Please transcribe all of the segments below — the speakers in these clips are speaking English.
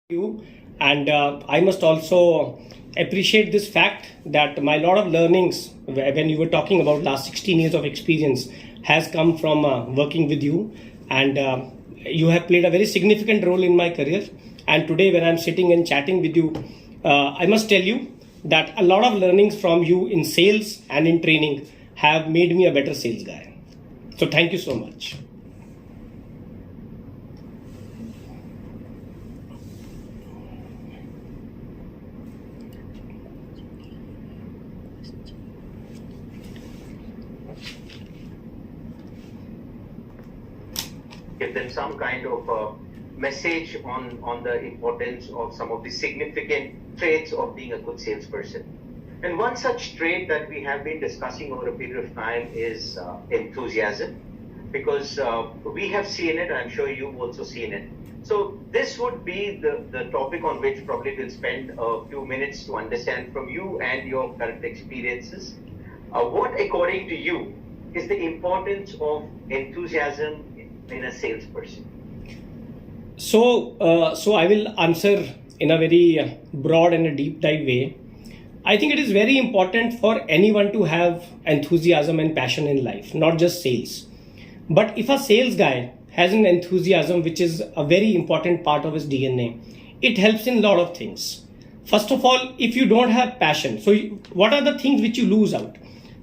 you, and I must also appreciate this fact that my lot of learnings when you were talking about last 16 years of experience has come from working with you, and you have played a very significant role in my career. And today when I'm sitting and chatting with you, I must tell you that a lot of learnings from you in sales and in training have made me a better sales guy. So thank you so much. Give them some kind of a message on the importance of some of the significant traits of being a good salesperson. And one such trait that we have been discussing over a period of time is enthusiasm, because we have seen it, I'm sure you've also seen it. So this would be the topic on which probably we'll spend a few minutes to understand from you and your current experiences. What, according to you, is the importance of enthusiasm in a salesperson? So I will answer in a very broad and a deep dive way. I think it is very important for anyone to have enthusiasm and passion in life, not just sales. But if a sales guy has an enthusiasm, which is a very important part of his DNA, it helps in a lot of things. First of all, if you don't have passion, so what are the things which you lose out?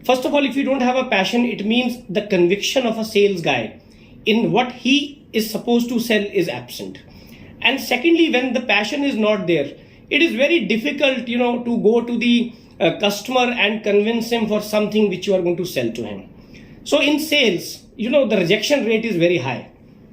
First of all, if you don't have a passion, it means the conviction of a sales guy in what he is supposed to sell is absent. And secondly, when the passion is not there, it is very difficult, to go to the customer and convince him for something which you are going to sell to him. So in sales, the rejection rate is very high.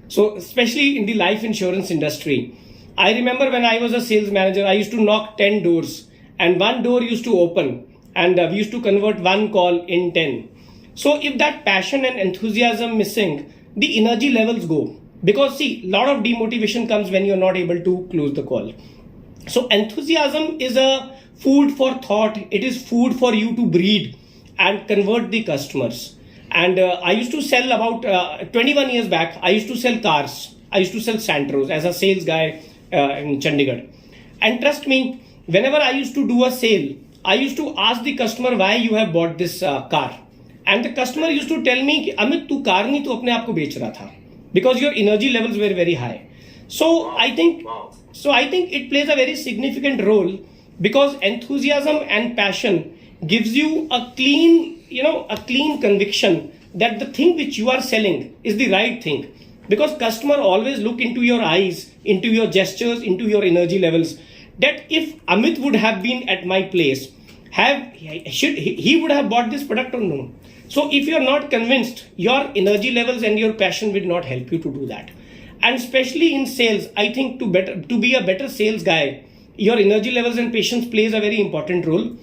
So especially in the life insurance industry, I remember when I was a sales manager, I used to knock 10 doors and one door used to open, and we used to convert one call in 10. So if that passion and enthusiasm missing, the energy levels go, because see, a lot of demotivation comes when you're not able to close the call. So enthusiasm is a food for thought. It is food for you to breed and convert the customers. And I used to sell about 21 years back. I used to sell cars. I used to sell Santros as a sales guy in Chandigarh. And trust me, whenever I used to do a sale, I used to ask the customer why you have bought this car. And the customer used to tell me, Amit, tu car nahi, tu apne aap ko bech raha tha, because your energy levels were very high. So I think it plays a very significant role, because enthusiasm and passion gives you a clean conviction that the thing which you are selling is the right thing. Because customer always look into your eyes, into your gestures, into your energy levels. That if Amit would have been at my place, he would have bought this product or no? So if you're not convinced, your energy levels and your passion will not help you to do that. And especially in sales, I think to be a better sales guy, your energy levels and patience plays a very important role,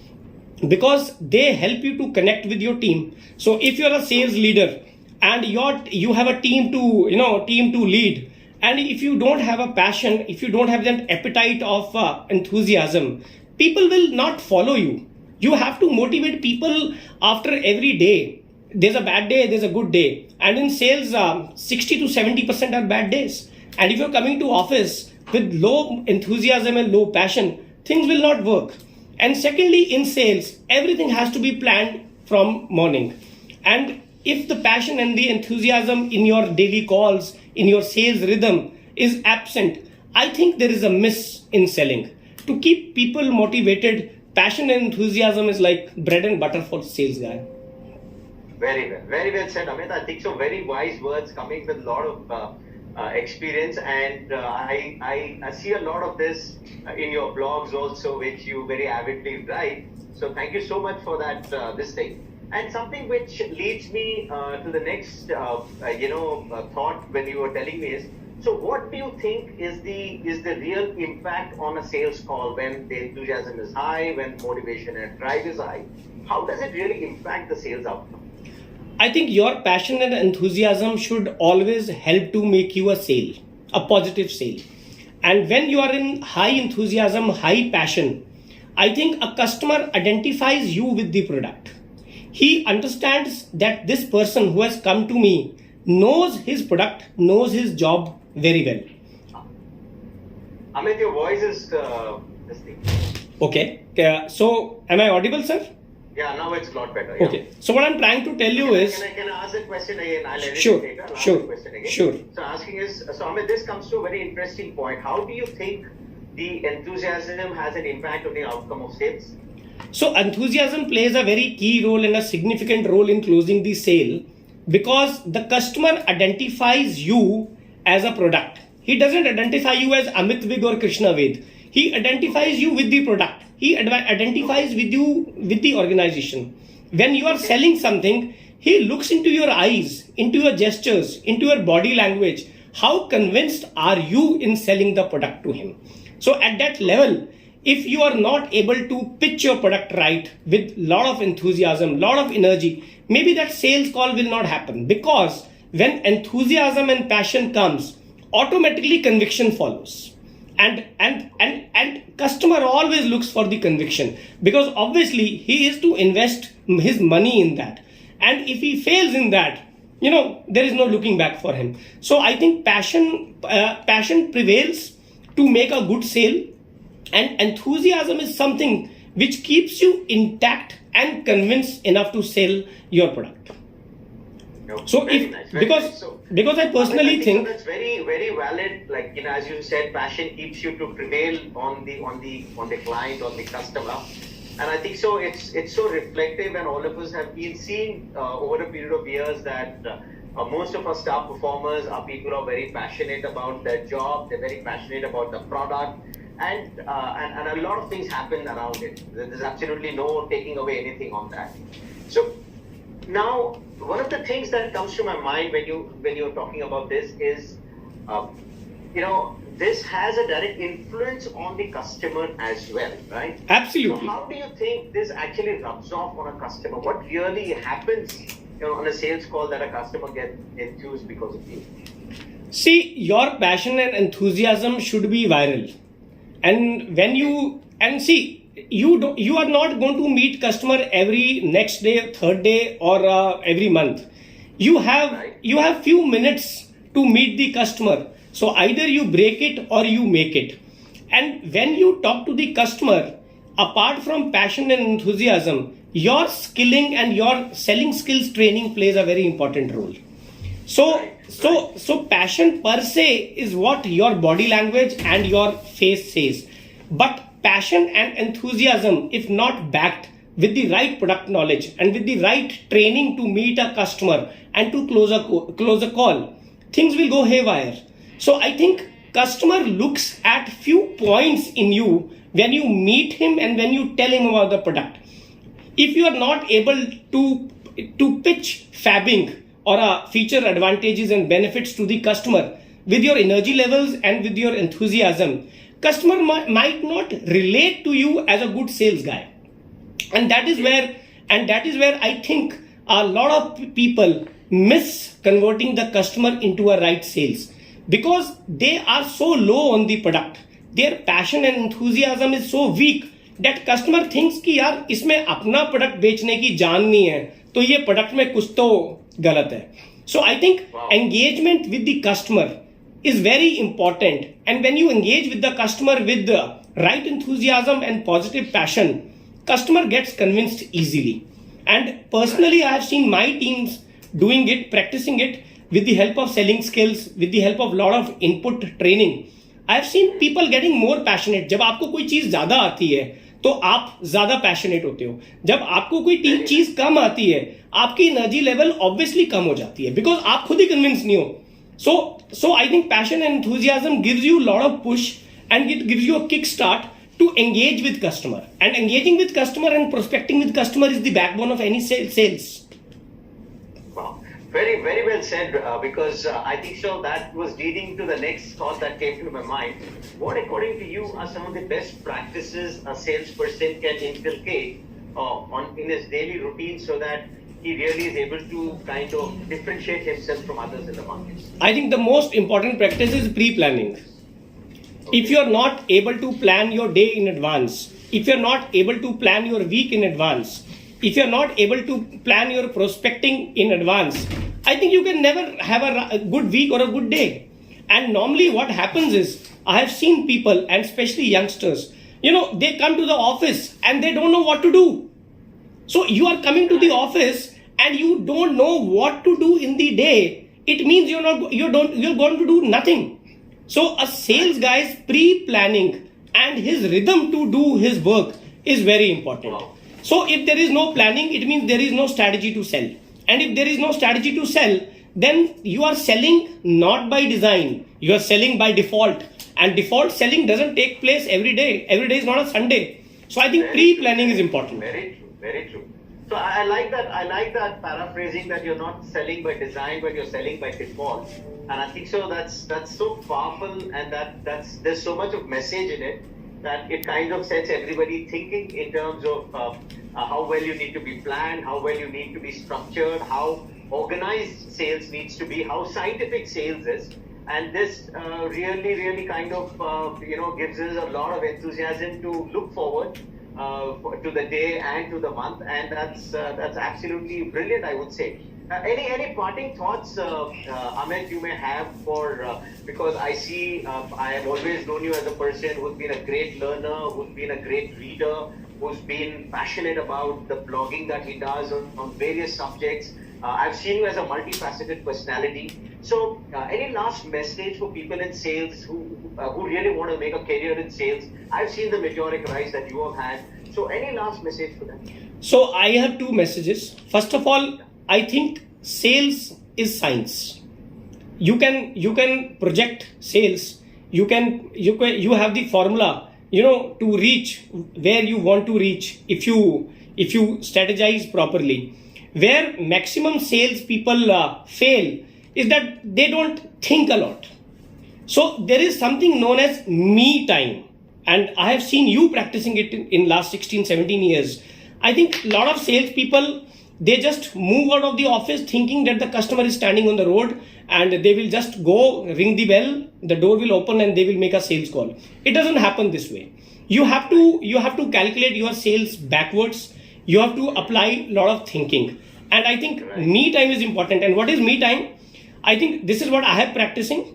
because they help you to connect with your team. So if you're a sales leader and you have a team to lead, and if you don't have a passion, if you don't have that appetite of enthusiasm, people will not follow you. You have to motivate people after every day. There's a bad day, there's a good day. And in sales, 60 to 70% are bad days. And if you're coming to office with low enthusiasm and low passion, things will not work. And secondly, in sales, everything has to be planned from morning. And if the passion and the enthusiasm in your daily calls, in your sales rhythm is absent, I think there is a miss in selling. To keep people motivated, passion and enthusiasm is like bread and butter for sales guy. Very well said, Amit. I think so. Very wise words coming with a lot of experience, and I see a lot of this in your blogs also, which you very avidly write. So thank you so much for that. This thing, and something which leads me to the next thought when you were telling me is, so what do you think is the real impact on a sales call when the enthusiasm is high, when motivation and drive is high? How does it really impact the sales outcome? I think your passion and enthusiasm should always help to make you a sale, a positive sale. And when you are in high enthusiasm, high passion, I think a customer identifies you with the product. He understands that this person who has come to me knows his product, knows his job very well. Amit, your voice is this thing. Okay. So am I audible, sir? Yeah, now it's a lot better. Yeah. Okay. So what I'm trying to tell you is. Can I ask a question again? I'll edit Sure. it later. I'll ask Sure. the question again. Sure. So asking is, so Amit, this comes to a very interesting point. How do you think the enthusiasm has an impact on the outcome of sales? So enthusiasm plays a very key role and a significant role in closing the sale because the customer identifies you as a product. He doesn't identify you as Amit Vig or Krishna Ved. He identifies you with the product. He identifies with you with the organization. When you are selling something, he looks into your eyes, into your gestures, into your body language. How convinced are you in selling the product to him? So at that level, if you are not able to pitch your product right with lot of enthusiasm, lot of energy, maybe that sales call will not happen, because when enthusiasm and passion comes, automatically conviction follows. And customer always looks for the conviction, because obviously he is to invest his money in that. And if he fails in that, there is no looking back for him. So I think passion prevails to make a good sale. And enthusiasm is something which keeps you intact and convinced enough to sell your product. No, So very nice, very because nice. So, because I personally so think that's very, very valid. Like, as you said, passion keeps you to prevail on the client, on the customer. And I think so it's so reflective, and all of us have been seeing over a period of years that most of our star performers are people who are very passionate about their job. They're very passionate about the product. And a lot of things happen around it. There's absolutely no taking away anything on that. So now, one of the things that comes to my mind when you're talking about this is, this has a direct influence on the customer as well, right? absolutely. So how do you think this actually rubs off on a customer? What really happens, on a sales call that a customer gets enthused because of you? See, your passion and enthusiasm should be viral. And when you are not going to meet customer every next day, third day, or every month. You have few minutes to meet the customer. So either you break it or you make it. And when you talk to the customer, apart from passion and enthusiasm, your skilling and your selling skills training plays a very important role. So passion per se is what your body language and your face says. But passion and enthusiasm, if not backed with the right product knowledge and with the right training to meet a customer and to close a call, things will go haywire. So I think customer looks at few points in you when you meet him and when you tell him about the product. If you are not able to pitch fabbing or feature advantages and benefits to the customer with your energy levels and with your enthusiasm, customer might not relate to you as a good sales guy. And that is where I think a lot of people miss converting the customer into a right sales, because they are so low on the product. Their passion and enthusiasm is so weak that customer thinks कि यार इसमें अपना product बेचने की जान नहीं है, तो ये प्रोडक्ट में कुछ तो गलत है. So I think engagement with the customer is very important, and when you engage with the customer with the right enthusiasm and positive passion, customer gets convinced easily. And personally, I have seen my teams doing it, practicing it with the help of selling skills, with the help of lot of input training. I have seen people getting more passionate. जब आपको कोई चीज ज्यादा आती है तो आप ज्यादा पैशनेट होते हो. जब आपको कोई चीज कम आती है, आपकी एनर्जी लेवल ऑब्वियसली कम हो जाती है, बिकॉज आप खुद ही कन्विंस नहीं हो. So I think passion and enthusiasm gives you a lot of push, and it gives you a kickstart to engage with customer. And engaging with customer and prospecting with customer is the backbone of any sales. Wow. Very, very well said, because I think so that was leading to the next thought that came to my mind. What, according to you, are some of the best practices a salesperson can inculcate in his daily routine so that he really is able to kind of differentiate himself from others in the market? I think the most important practice is pre-planning. Okay. If you are not able to plan your day in advance, if you are not able to plan your week in advance, if you are not able to plan your prospecting in advance, I think you can never have a good week or a good day. And normally what happens is, I have seen people, and especially youngsters, they come to the office and they don't know what to do. So you are coming to the office and you don't know what to do in the day. It means you're going to do nothing. So a sales guy's pre-planning and his rhythm to do his work is very important. So if there is no planning, it means there is no strategy to sell. And if there is no strategy to sell, then you are selling not by design, you are selling by default. And default selling doesn't take place every day. Every day is not a Sunday. So I think pre-planning is important. Very true, very true. So I like that. I like that paraphrasing, that you're not selling by design, but you're selling by default. And I think so. That's so powerful, and there's so much of message in it that it kind of sets everybody thinking in terms of how well you need to be planned, how well you need to be structured, how organized sales needs to be, how scientific sales is. And this really kind of gives us a lot of enthusiasm to look forward to the day and to the month, and that's absolutely brilliant, I would say. Any parting thoughts, Amit, you may have for because I see I have always known you as a person who's been a great learner, who's been a great reader, who's been passionate about the blogging that he does on various subjects. I've seen you as a multifaceted personality. So, any last message for people in sales who really want to make a career in sales? I've seen the meteoric rise that you have had. So, any last message for them? So, I have two messages. First of all, I think sales is science. You can project sales. You have the formula, to reach where you want to reach if you strategize properly. Where maximum sales people fail is that they don't think a lot. So there is something known as me time, and I have seen you practicing it in last 16, 17 years. I think a lot of sales people, they just move out of the office thinking that the customer is standing on the road and they will just go ring the bell, the door will open and they will make a sales call. It doesn't happen this way. You have to calculate your sales backwards. You have to apply a lot of thinking. And I think me time is important. And what is me time? I think this is what I have practicing.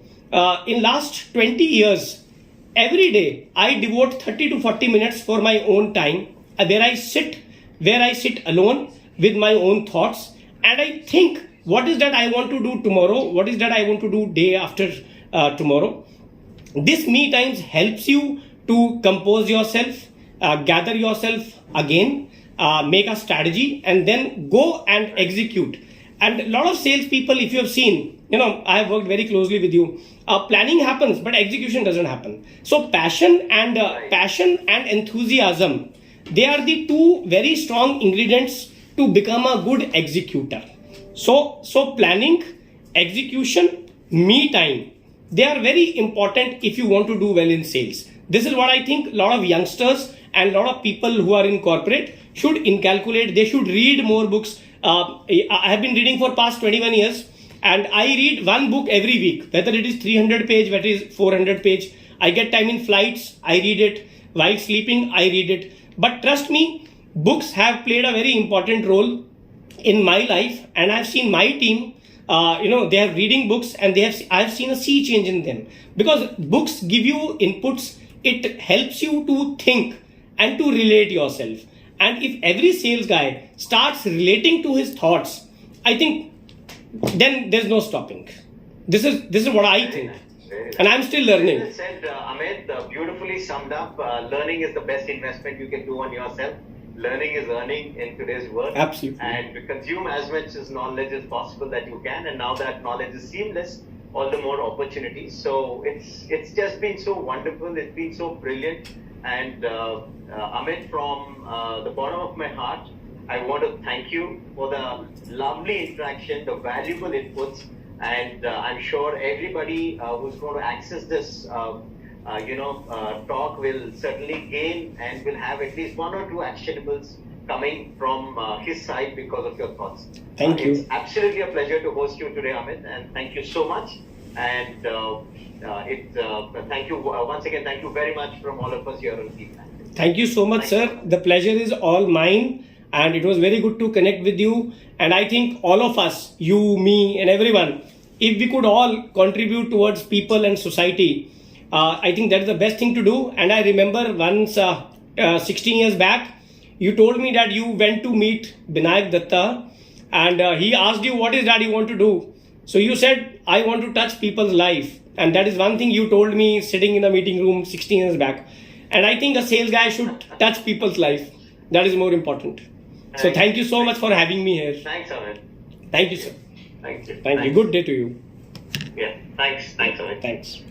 In last 20 years, every day I devote 30 to 40 minutes for my own time, where I sit alone with my own thoughts, and I think what is that I want to do tomorrow, what is that I want to do day after tomorrow. This me times helps you to compose yourself, gather yourself again, make a strategy, and then go and execute. And a lot of salespeople, if you have seen, I have worked very closely with you. Planning happens, but execution doesn't happen. So passion and enthusiasm, they are the two very strong ingredients to become a good executor. So planning, execution, me time, they are very important if you want to do well in sales. This is what I think a lot of youngsters and a lot of people who are in corporate should inculcate. They should read more books. I have been reading for past 21 years, and I read one book every week, whether it is 300 page, whether it is 400 page. I get time in flights, I read it. While sleeping, I read it. But trust me, books have played a very important role in my life, and I've seen my team, they are reading books, and I've seen a sea change in them, because books give you inputs. It helps you to think and to relate yourself. And if every sales guy starts relating to his thoughts, I think then there's no stopping. This is what I think. And I'm still learning. Well said, Amit, beautifully summed up. Learning is the best investment you can do on yourself. Learning is earning in today's world. Absolutely. And consume as much as knowledge as possible that you can. And now that knowledge is seamless, all the more opportunities. So it's just been so wonderful. It's been so brilliant. And Amit, from the bottom of my heart, I want to thank you for the lovely interaction, the valuable inputs, and I'm sure everybody who's going to access this, talk will certainly gain and will have at least one or two actionables coming from his side because of your thoughts. Thank you. It's absolutely a pleasure to host you today, Amit, and thank you so much. And thank you once again. Thank you very much from all of us here on Team. Thank you so much, sir. The pleasure is all mine, and it was very good to connect with you. And I think all of us, you, me, and everyone, if we could all contribute towards people and society, I think that is the best thing to do. And I remember once, 16 years back, you told me that you went to meet Binayak Datta, and he asked you, what is that you want to do? So you said, I want to touch people's life. And that is one thing you told me sitting in the meeting room 16 years back. And I think a sales guy should touch people's life. That is more important. So thank you so much for having me here. Thanks, Amit. Thank you, sir. Thank you. Thank you. Good day to you. Yeah, thanks. Thanks, Amit. Thanks.